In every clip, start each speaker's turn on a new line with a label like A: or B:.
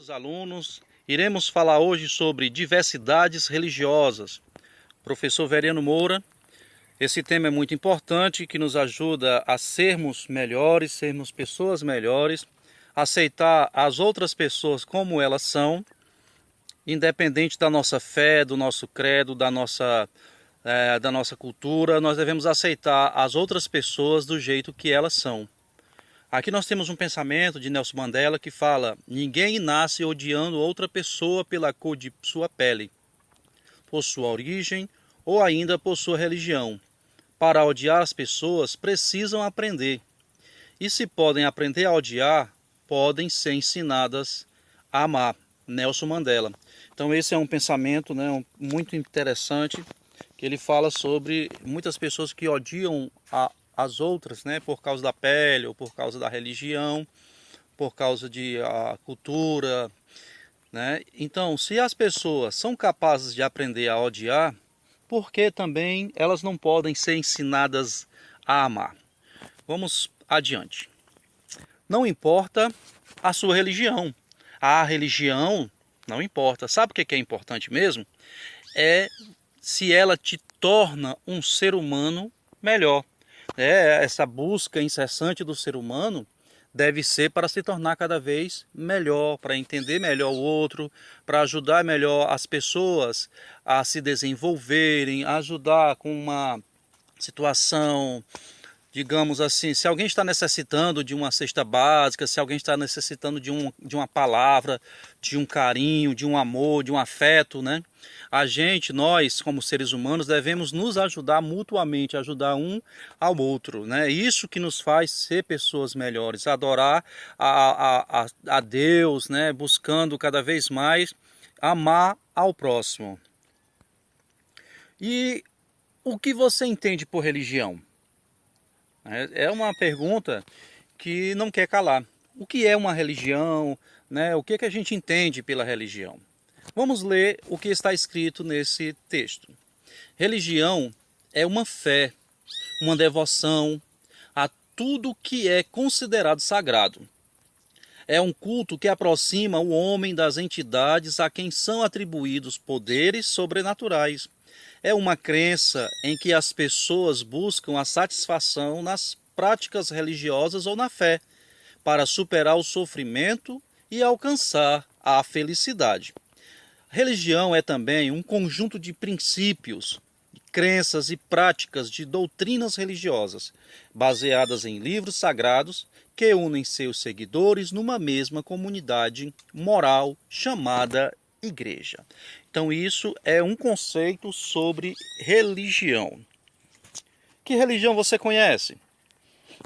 A: queridos alunos, iremos falar hoje sobre diversidades religiosas. Professor Veriano Moura, esse tema é muito importante, que nos ajuda a sermos melhores, sermos pessoas melhores, aceitar as outras pessoas como elas são, independente da nossa fé, do nosso credo, da nossa cultura, nós devemos aceitar as outras pessoas do jeito que elas são. Aqui nós temos um pensamento de Nelson Mandela que fala: ninguém nasce odiando outra pessoa pela cor de sua pele, por sua origem ou ainda por sua religião. Para odiar as pessoas, precisam aprender. E se podem aprender a odiar, podem ser ensinadas a amar. Nelson Mandela. Então esse é um pensamento, muito interessante, que ele fala sobre muitas pessoas que odiam as outras, por causa da pele, ou por causa da religião, por causa de cultura, Então, se as pessoas são capazes de aprender a odiar, por que também elas não podem ser ensinadas a amar? Vamos adiante. Não importa a sua religião. A religião não importa. Sabe o que é importante mesmo? É se ela te torna um ser humano melhor. Essa busca incessante do ser humano deve ser para se tornar cada vez melhor, para entender melhor o outro, para ajudar melhor as pessoas a se desenvolverem, ajudar com uma situação, digamos assim, se alguém está necessitando de uma cesta básica, se alguém está necessitando de uma palavra, de um carinho, de um amor, de um afeto, nós, como seres humanos, devemos nos ajudar mutuamente, ajudar um ao outro, Isso que nos faz ser pessoas melhores, adorar a Deus, Buscando cada vez mais amar ao próximo. E o que você entende por religião? É uma pergunta que não quer calar. O que é uma religião? O que a gente entende pela religião? Vamos ler o que está escrito nesse texto. Religião é uma fé, uma devoção a tudo que é considerado sagrado. É um culto que aproxima o homem das entidades a quem são atribuídos poderes sobrenaturais. É uma crença em que as pessoas buscam a satisfação nas práticas religiosas ou na fé, para superar o sofrimento e alcançar a felicidade. Religião é também um conjunto de princípios, crenças e práticas de doutrinas religiosas, baseadas em livros sagrados que unem seus seguidores numa mesma comunidade moral chamada igreja. Então isso é um conceito sobre religião. Que religião você conhece?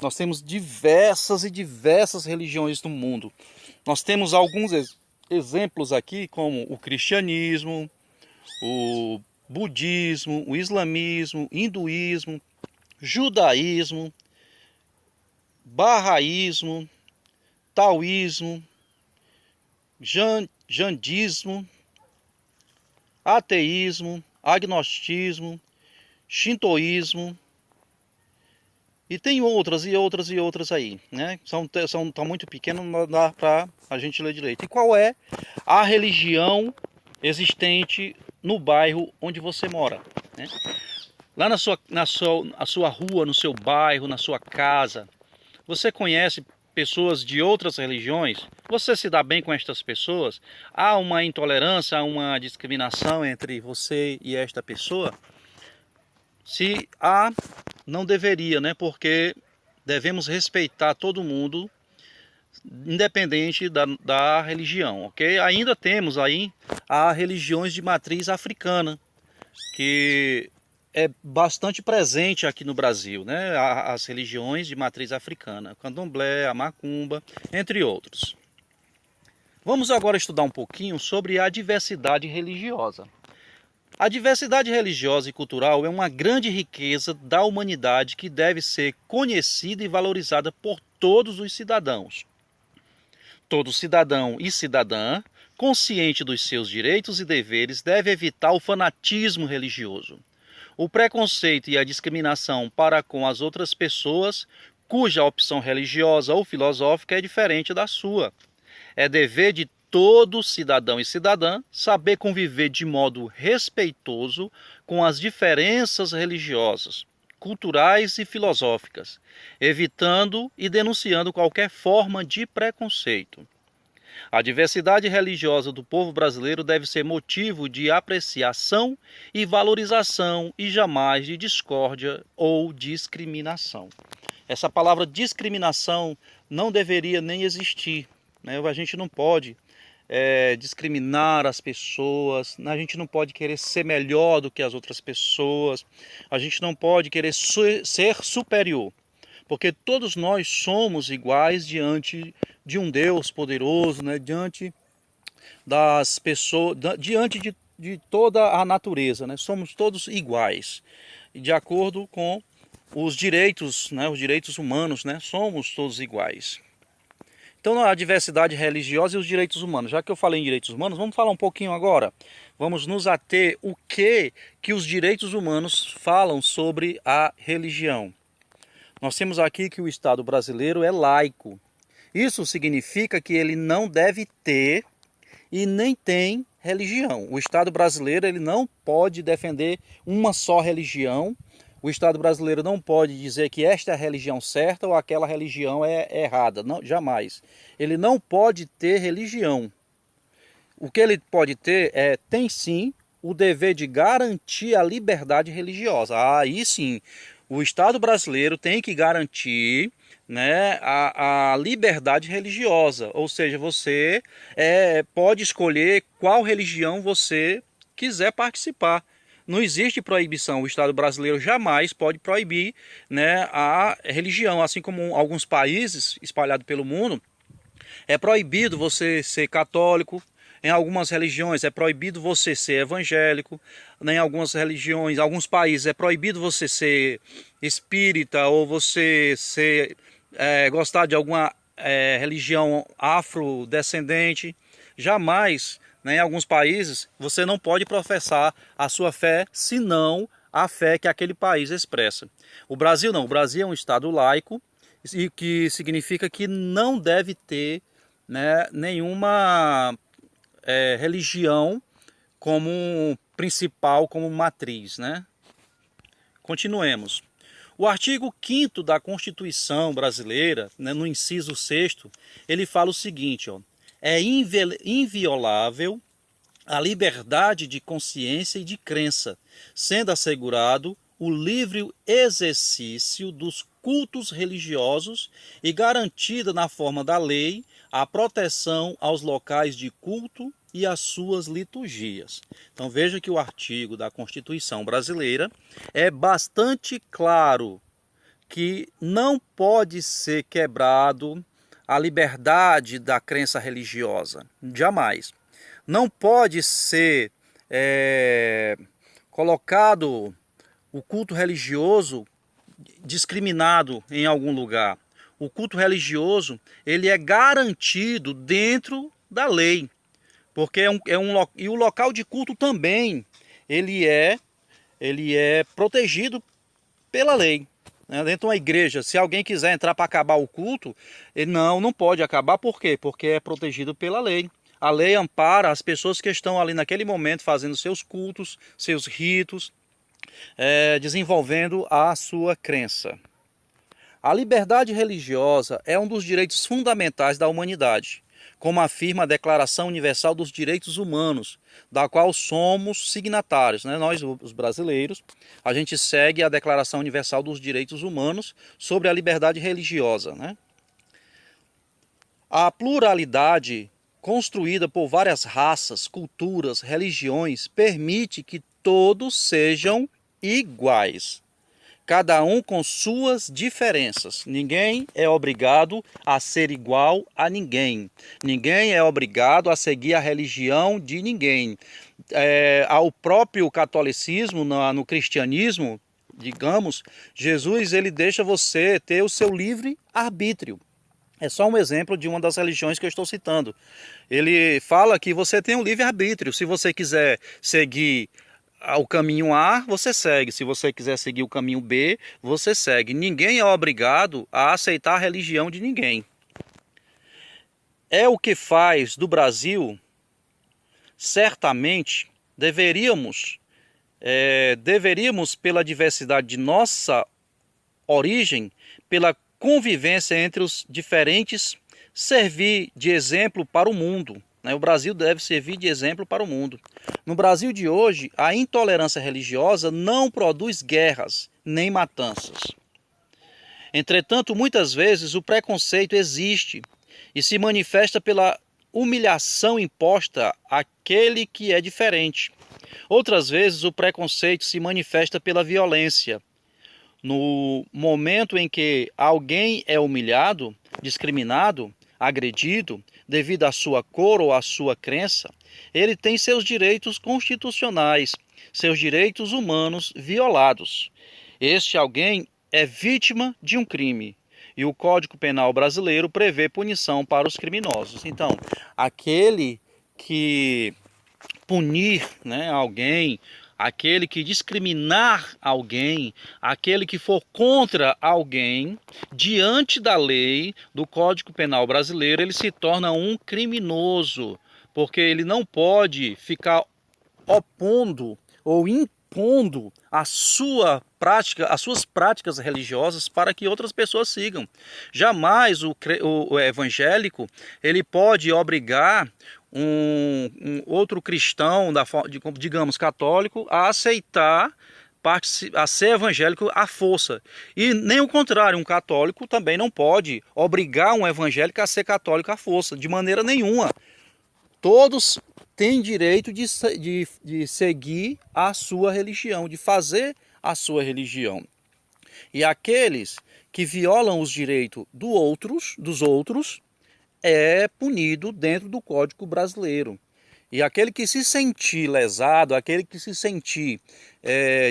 A: Nós temos diversas e diversas religiões no mundo. Nós temos alguns exemplos aqui, como o cristianismo, o budismo, o islamismo, hinduísmo, judaísmo, bahaísmo, taoísmo, jandismo, ateísmo, agnosticismo, shintoísmo, e tem outras e outras e outras aí, Estão muito pequenas, não dá para a gente ler direito. E qual é a religião existente no bairro onde você mora, Lá na sua rua, no seu bairro, na sua casa, você conhece pessoas de outras religiões? Você se dá bem com estas pessoas? Há uma intolerância, há uma discriminação entre você e esta pessoa? Se há, não deveria, Porque devemos respeitar todo mundo, independente da religião, ok? Ainda temos aí as religiões de matriz africana, que é bastante presente aqui no Brasil, As religiões de matriz africana, candomblé, a macumba, entre outros. Vamos agora estudar um pouquinho sobre a diversidade religiosa. A diversidade religiosa e cultural é uma grande riqueza da humanidade que deve ser conhecida e valorizada por todos os cidadãos. Todo cidadão e cidadã, consciente dos seus direitos e deveres, deve evitar o fanatismo religioso, o preconceito e a discriminação para com as outras pessoas cuja opção religiosa ou filosófica é diferente da sua. É dever de todo cidadão e cidadã saber conviver de modo respeitoso com as diferenças religiosas, culturais e filosóficas, evitando e denunciando qualquer forma de preconceito. A diversidade religiosa do povo brasileiro deve ser motivo de apreciação e valorização e jamais de discórdia ou discriminação. Essa palavra discriminação não deveria nem existir, né? A gente não pode discriminar as pessoas, a gente não pode querer ser melhor do que as outras pessoas, a gente não pode querer ser superior, porque todos nós somos iguais diante de um Deus poderoso, né? Diante das pessoas, diante de toda a natureza, né? Somos todos iguais, e de acordo com os direitos, né? Os direitos humanos, né? Somos todos iguais. Então, a diversidade religiosa e os direitos humanos. Já que eu falei em direitos humanos, vamos falar um pouquinho agora. Vamos nos ater o que os direitos humanos falam sobre a religião. Nós temos aqui que o Estado brasileiro é laico. Isso significa que ele não deve ter e nem tem religião. O Estado brasileiro ele não pode defender uma só religião. O Estado brasileiro não pode dizer que esta é a religião certa ou aquela religião é errada. Não, jamais. Ele não pode ter religião. O que ele pode ter tem sim o dever de garantir a liberdade religiosa. Aí sim, o Estado brasileiro tem que garantir, né, a liberdade religiosa. Ou seja, você pode escolher qual religião você quiser participar. Não existe proibição. O Estado brasileiro jamais pode proibir, né, a religião. Assim como alguns países espalhados pelo mundo, é proibido você ser católico. Em algumas religiões é proibido você ser evangélico. Em algumas religiões, alguns países é proibido você ser espírita ou você gostar de alguma religião afrodescendente. Jamais, né, em alguns países, você não pode professar a sua fé, senão a fé que aquele país expressa. O Brasil não. O Brasil é um Estado laico, e que significa que não deve ter, né, nenhuma religião como principal, como matriz, né? Continuemos. O artigo 5º da Constituição brasileira, né, no inciso 6º, ele fala o seguinte, ó: é inviolável a liberdade de consciência e de crença, sendo assegurado o livre exercício dos cultos religiosos e garantida na forma da lei a proteção aos locais de culto e às suas liturgias. Então veja que o artigo da Constituição brasileira é bastante claro que não pode ser quebrado a liberdade da crença religiosa, jamais. Não pode ser colocado o culto religioso discriminado em algum lugar. O culto religioso ele é garantido dentro da lei, porque e o local de culto também ele é protegido pela lei. Dentro de uma igreja, se alguém quiser entrar para acabar o culto, ele não pode acabar. Por quê? Porque é protegido pela lei. A lei ampara as pessoas que estão ali naquele momento fazendo seus cultos, seus ritos, desenvolvendo a sua crença. A liberdade religiosa é um dos direitos fundamentais da humanidade, como afirma a Declaração Universal dos Direitos Humanos, da qual somos signatários, né? Nós, os brasileiros, a gente segue a Declaração Universal dos Direitos Humanos sobre a liberdade religiosa, né? A pluralidade construída por várias raças, culturas, religiões, permite que todos sejam iguais, cada um com suas diferenças. Ninguém é obrigado a ser igual a ninguém. Ninguém é obrigado a seguir a religião de ninguém. Ao próprio catolicismo, no cristianismo, digamos, Jesus ele deixa você ter o seu livre arbítrio. É só um exemplo de uma das religiões que eu estou citando. Ele fala que você tem um livre arbítrio. Se você quiser seguir o caminho A, você segue. Se você quiser seguir o caminho B, você segue. Ninguém é obrigado a aceitar a religião de ninguém. é o que faz do Brasil, certamente, deveríamos, pela diversidade de nossa origem, pela convivência entre os diferentes, servir de exemplo para o mundo. O Brasil deve servir de exemplo para o mundo. No Brasil de hoje, a intolerância religiosa não produz guerras nem matanças. Entretanto, muitas vezes o preconceito existe e se manifesta pela humilhação imposta àquele que é diferente. Outras vezes o preconceito se manifesta pela violência. No momento em que alguém é humilhado, discriminado, agredido, devido à sua cor ou à sua crença, ele tem seus direitos constitucionais, seus direitos humanos violados. Este alguém é vítima de um crime e o Código Penal brasileiro prevê punição para os criminosos. Então, aquele que punir, alguém, aquele que discriminar alguém, aquele que for contra alguém, diante da lei do Código Penal brasileiro, ele se torna um criminoso, porque ele não pode ficar opondo ou impondo a sua prática, as suas práticas religiosas para que outras pessoas sigam. Jamais o evangélico ele pode obrigar um outro cristão, digamos católico, a aceitar, a ser evangélico à força. E nem o contrário, um católico também não pode obrigar um evangélico a ser católico à força, de maneira nenhuma. Todos têm direito de seguir a sua religião, de fazer a sua religião. E aqueles que violam os direitos dos outros, é punido dentro do Código brasileiro. E aquele que se sentir lesado, aquele que se sentir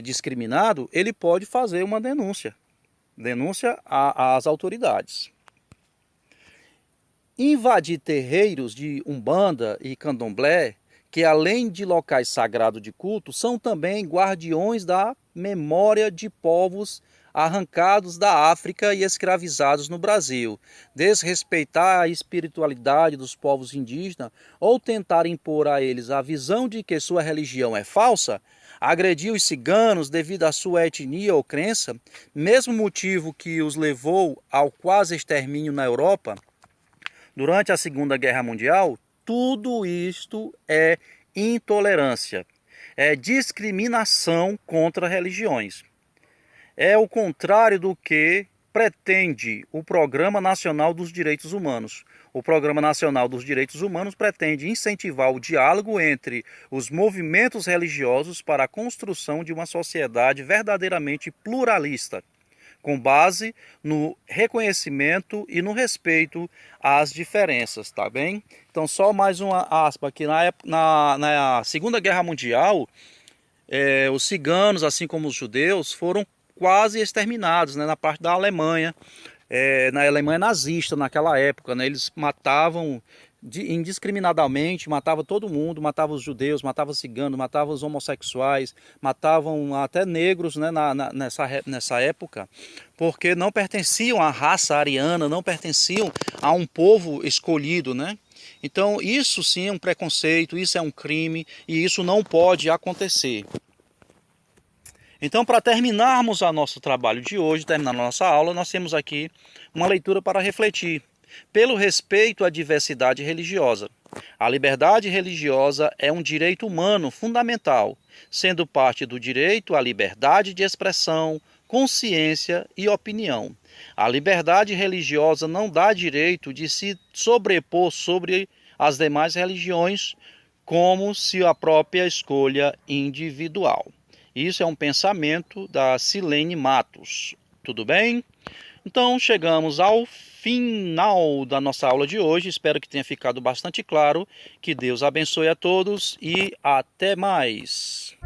A: discriminado, ele pode fazer uma denúncia às autoridades. Invadir terreiros de Umbanda e Candomblé, que além de locais sagrados de culto, são também guardiões da memória de povos arrancados da África e escravizados no Brasil, desrespeitar a espiritualidade dos povos indígenas ou tentar impor a eles a visão de que sua religião é falsa, agredir os ciganos devido à sua etnia ou crença, mesmo motivo que os levou ao quase extermínio na Europa, durante a Segunda Guerra Mundial, tudo isto é intolerância, é discriminação contra religiões. É o contrário do que pretende o Programa Nacional dos Direitos Humanos. O Programa Nacional dos Direitos Humanos pretende incentivar o diálogo entre os movimentos religiosos para a construção de uma sociedade verdadeiramente pluralista, com base no reconhecimento e no respeito às diferenças, tá bem? Então, só mais uma aspa aqui. Na Segunda Guerra Mundial, os ciganos, assim como os judeus, foram quase exterminados, na parte da Alemanha, na Alemanha nazista naquela época, eles matavam indiscriminadamente, matavam todo mundo, matavam os judeus, matavam os ciganos, matavam os homossexuais, matavam até negros, nessa época, porque não pertenciam à raça ariana, não pertenciam a um povo escolhido, Então isso sim é um preconceito, isso é um crime e isso não pode acontecer. Então, para terminarmos o nosso trabalho de hoje, terminar a nossa aula, nós temos aqui uma leitura para refletir. Pelo respeito à diversidade religiosa. A liberdade religiosa é um direito humano fundamental, sendo parte do direito à liberdade de expressão, consciência e opinião. A liberdade religiosa não dá direito de se sobrepor sobre as demais religiões, como se a própria escolha individual. Isso é um pensamento da Silene Matos. Tudo bem? Então chegamos ao final da nossa aula de hoje. Espero que tenha ficado bastante claro. Que Deus abençoe a todos e até mais.